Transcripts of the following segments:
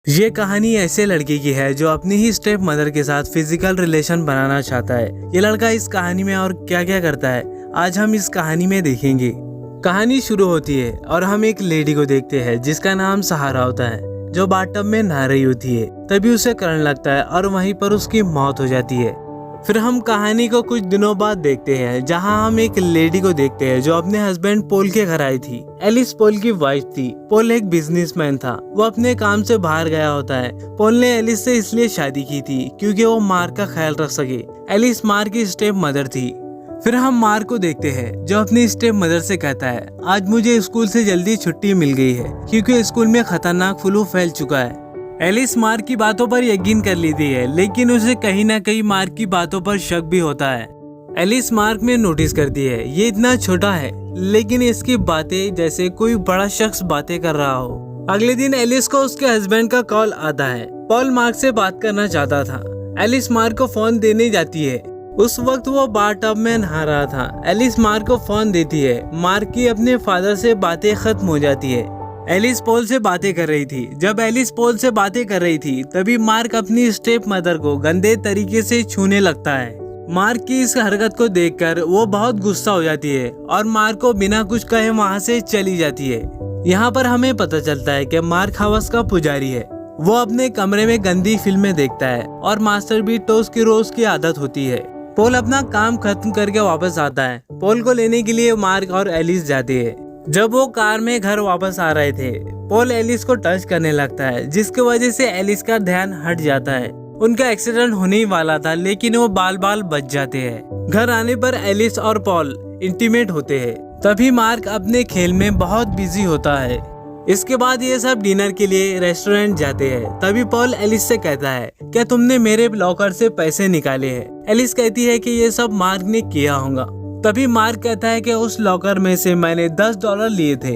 ये कहानी ऐसे लड़के की है जो अपनी ही स्टेप मदर के साथ फिजिकल रिलेशन बनाना चाहता है। ये लड़का इस कहानी में और क्या क्या करता है आज हम इस कहानी में देखेंगे। कहानी शुरू होती है और हम एक लेडी को देखते हैं जिसका नाम सहारा होता है, जो बाथटब में नहा रही होती है। तभी उसे करंट लगता है और वहीं पर उसकी मौत हो जाती है। फिर हम कहानी को कुछ दिनों बाद देखते हैं, जहां हम एक लेडी को देखते हैं जो अपने हस्बैंड पॉल के घर आई थी। एलिस पॉल की वाइफ थी। पॉल एक बिजनेसमैन था, वो अपने काम से बाहर गया होता है। पॉल ने एलिस से इसलिए शादी की थी क्योंकि वो मार्क का ख्याल रख सके। एलिस मार्क की स्टेप मदर थी। फिर हम मार्क को देखते हैं जो अपनी स्टेप मदर से कहता है, आज मुझे स्कूल से जल्दी छुट्टी मिल गई है क्योंकि स्कूल में खतरनाक फ्लू फैल चुका है। एलिस मार्क की बातों पर यकीन कर लेती है, लेकिन उसे कहीं ना कहीं मार्क की बातों पर शक भी होता है। एलिस मार्क में नोटिस करती है ये इतना छोटा है, लेकिन इसकी बातें जैसे कोई बड़ा शख्स बातें कर रहा हो। अगले दिन एलिस को उसके हस्बैंड का कॉल आता है। पॉल मार्क से बात करना चाहता था। एलिस मार्क को फोन देने जाती है। उस वक्त वो बाथटब में नहा रहा था। एलिस मार्क को फोन देती है। मार्क की अपने फादर से बातें खत्म हो जाती है। एलिस पॉल से बातें कर रही थी। जब एलिस पॉल से बातें कर रही थी तभी मार्क अपनी स्टेप मदर को गंदे तरीके से छूने लगता है। मार्क की इस हरकत को देखकर वो बहुत गुस्सा हो जाती है और मार्क को बिना कुछ कहे वहाँ से चली जाती है। यहाँ पर हमें पता चलता है कि मार्क हवस का पुजारी है। वो अपने कमरे में गंदी फिल्में देखता है और मास्टरबीट की रोज की आदत होती है। पॉल अपना काम खत्म करके वापस आता है। पॉल को लेने के लिए मार्क और एलिस जाते हैं। जब वो कार में घर वापस आ रहे थे, पॉल एलिस को टच करने लगता है, जिसकी वजह से एलिस का ध्यान हट जाता है। उनका एक्सीडेंट होने ही वाला था, लेकिन वो बाल बाल बच जाते हैं। घर आने पर एलिस और पॉल इंटीमेट होते हैं। तभी मार्क अपने खेल में बहुत बिजी होता है। इसके बाद ये सब डिनर के लिए रेस्टोरेंट जाते हैं। तभी पॉल एलिस से कहता है, क्या तुमने मेरे लॉकर से पैसे निकाले हैं? एलिस कहती है कि ये सब मार्क ने किया होगा। तभी मार्क कहता है कि उस लॉकर में से मैंने $10 लिए थे।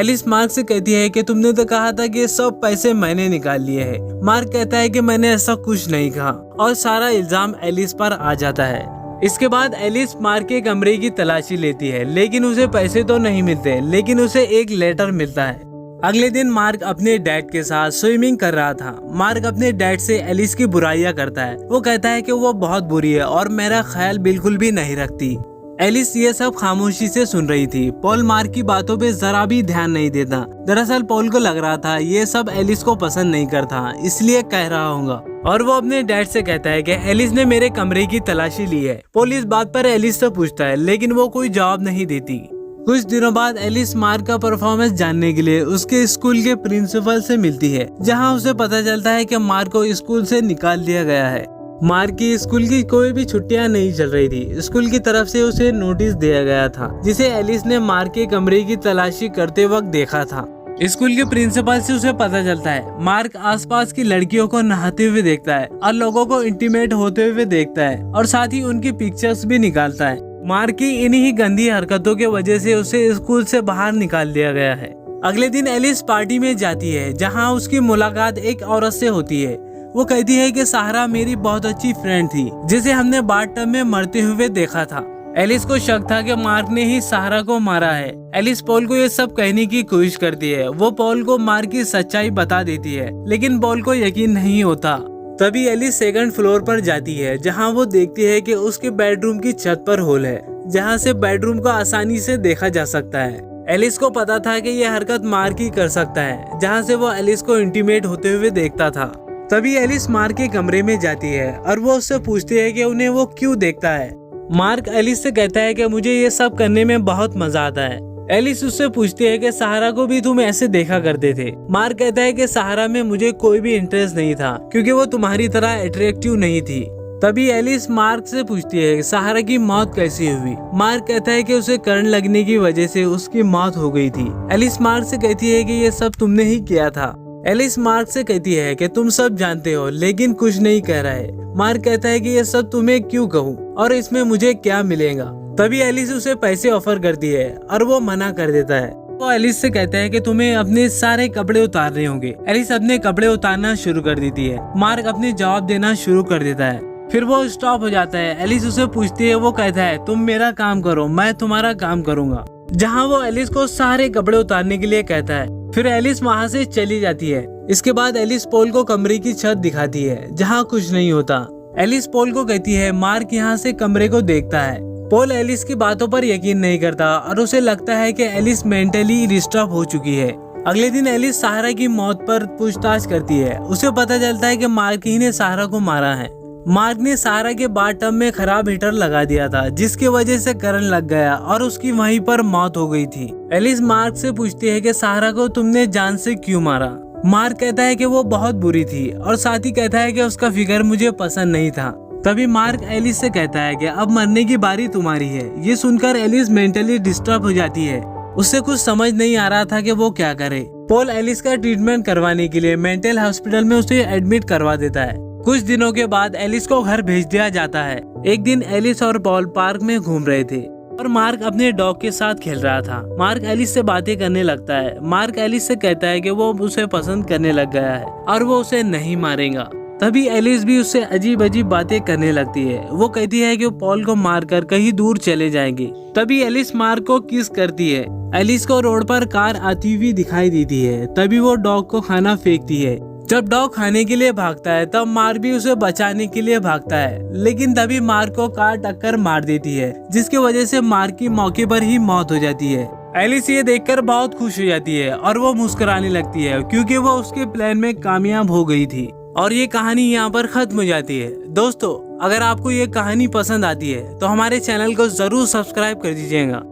एलिस मार्क से कहती है कि तुमने तो कहा था कि सब पैसे मैंने निकाल लिए हैं। मार्क कहता है कि मैंने ऐसा कुछ नहीं कहा और सारा इल्जाम एलिस पर आ जाता है। इसके बाद एलिस मार्क के कमरे की तलाशी लेती है, लेकिन उसे पैसे तो नहीं मिलते, लेकिन उसे एक लेटर मिलता है। अगले दिन मार्क अपने डैड के साथ स्विमिंग कर रहा था। मार्क अपने डैड से एलिस की बुराइयां करता है। वो कहता है कि वो बहुत बुरी है और मेरा ख्याल बिल्कुल भी नहीं रखती। एलिस ये सब खामोशी से सुन रही थी। पॉल मार्क की बातों पे जरा भी ध्यान नहीं देता। दरअसल पॉल को लग रहा था ये सब एलिस को पसंद नहीं करता, इसलिए कह रहा होगा। और वो अपने डैड से कहता है कि एलिस ने मेरे कमरे की तलाशी ली है। पॉल इस बात पर एलिस से पूछता है, लेकिन वो कोई जवाब नहीं देती। कुछ दिनों बाद एलिस मार्क का परफॉर्मेंस जानने के लिए उसके स्कूल के प्रिंसिपल से मिलती है, जहाँ उसे पता चलता है कि मार्क को स्कूल से निकाल दिया गया है। मार्क की स्कूल की कोई भी छुट्टियां नहीं चल रही थी। स्कूल की तरफ से उसे नोटिस दिया गया था, जिसे एलिस ने मार्क के कमरे की तलाशी करते वक्त देखा था। स्कूल के प्रिंसिपल से उसे पता चलता है मार्क आसपास की लड़कियों को नहाते हुए देखता है और लोगों को इंटीमेट होते हुए देखता है और साथ ही उनकी पिक्चर्स भी निकालता है। मार्क की इन्हीं गंदी हरकतों के वजह से उसे स्कूल से बाहर निकाल दिया गया है। अगले दिन एलिस पार्टी में जाती है, जहाँ उसकी मुलाकात एक औरत से होती है। वो कहती है कि सहारा मेरी बहुत अच्छी फ्रेंड थी, जिसे हमने बाथटब में मरते हुए देखा था। एलिस को शक था कि मार्क ने ही सहारा को मारा है। एलिस पॉल को ये सब कहने की कोशिश करती है। वो पॉल को मार्क की सच्चाई बता देती है, लेकिन पॉल को यकीन नहीं होता। तभी एलिस सेकंड फ्लोर पर जाती है, जहां वो देखती है कि उसके बेडरूम की छत पर होल है, जहां से बेडरूम को आसानी से देखा जा सकता है। एलिस को पता था कि यह हरकत मार्क ही कर सकता है, जहां से वो एलिस को इंटीमेट होते हुए देखता था। तभी एलिस मार्क के कमरे में जाती है और वो उससे पूछती है कि उन्हें वो क्यों देखता है। मार्क एलिस से कहता है कि मुझे ये सब करने में बहुत मजा आता है। एलिस उससे पूछती है कि सहारा को भी तुम ऐसे देखा करते थे। मार्क कहता है कि सहारा में मुझे कोई भी इंटरेस्ट नहीं था, क्योंकि वो तुम्हारी तरह अट्रैक्टिव नहीं थी। तभी एलिस मार्क से पूछती है सहारा की मौत कैसी हुई। मार्क कहता है कि उसे करंट लगने की वजह से उसकी मौत हो गई थी। एलिस मार्क से कहती है कि ये सब तुमने ही किया था। एलिस मार्क से कहती है कि तुम सब जानते हो, लेकिन कुछ नहीं कह रहा है। मार्क कहता है कि ये सब तुम्हें क्यों कहूँ और इसमें मुझे क्या मिलेगा। तभी एलिस उसे पैसे ऑफर करती है और वो मना कर देता है। वो एलिस से कहता है कि तुम्हें अपने सारे कपड़े उतारने होंगे। एलिस अपने कपड़े उतारना शुरू कर देती है। मार्क अपने जवाब देना शुरू कर देता है। फिर वो स्टॉप हो जाता है। एलिस उसे पूछती है। वो कहता है तुम मेरा काम करो, मैं तुम्हारा काम करूंगा। जहाँ वो एलिस को सारे कपड़े उतारने के लिए कहता है। फिर एलिस वहाँ से चली जाती है। इसके बाद एलिस पॉल को कमरे की छत दिखाती है जहाँ कुछ नहीं होता। एलिस पॉल को कहती है मार्क यहाँ से कमरे को देखता है। पॉल एलिस की बातों पर यकीन नहीं करता और उसे लगता है कि एलिस मेंटली डिस्टर्ब हो चुकी है। अगले दिन एलिस सहारा की मौत पर पूछताछ करती है। उसे पता चलता है कि मार्क ही ने सहारा को मारा है। मार्क ने सहारा के बाथटब में खराब हीटर लगा दिया था जिसकी वजह से करंट लग गया और उसकी वहीं पर मौत हो गई थी। एलिस मार्क से पूछती है कि सहारा को तुमने जान से क्यों मारा। मार्क कहता है कि वो बहुत बुरी थी और साथ ही कहता है कि उसका फिगर मुझे पसंद नहीं था। तभी मार्क एलिस से कहता है कि अब मरने की बारी तुम्हारी है। ये सुनकर एलिस मेंटली डिस्टर्ब हो जाती है। उससे कुछ समझ नहीं आ रहा था कि वो क्या करे। पॉल एलिस का ट्रीटमेंट करवाने के लिए मेंटल हॉस्पिटल में उसे एडमिट करवा देता है। कुछ दिनों के बाद एलिस को घर भेज दिया जाता है। एक दिन एलिस और पॉल पार्क में घूम रहे थे और मार्क अपने डॉग के साथ खेल रहा था। मार्क एलिस से बातें करने लगता है। मार्क एलिस से कहता है कि वो उसे पसंद करने लग गया है और वो उसे नहीं मारेगा। तभी एलिस भी उससे अजीब अजीब बातें करने लगती है। वो कहती है कि वो पॉल को मारकर कहीं दूर चले जाएंगे। तभी एलिस मार्क को किस करती है। एलिस को रोड पर कार आती हुई दिखाई देती है। तभी वो डॉग को खाना फेंकती है। जब डॉग खाने के लिए भागता है तब मार्क भी उसे बचाने के लिए भागता है, लेकिन तभी मार्क को कार टक्कर मार देती है जिसकी वजह से मार्क की मौके पर ही मौत हो जाती है। एलिस ये देखकर बहुत खुश हो जाती है और वो मुस्कुराने लगती है क्योंकि वो उसके प्लान में कामयाब हो गई थी। और ये कहानी यहाँ पर खत्म हो जाती है। दोस्तों, अगर आपको ये कहानी पसंद आती है तो हमारे चैनल को जरूर सब्सक्राइब कर दीजिएगा।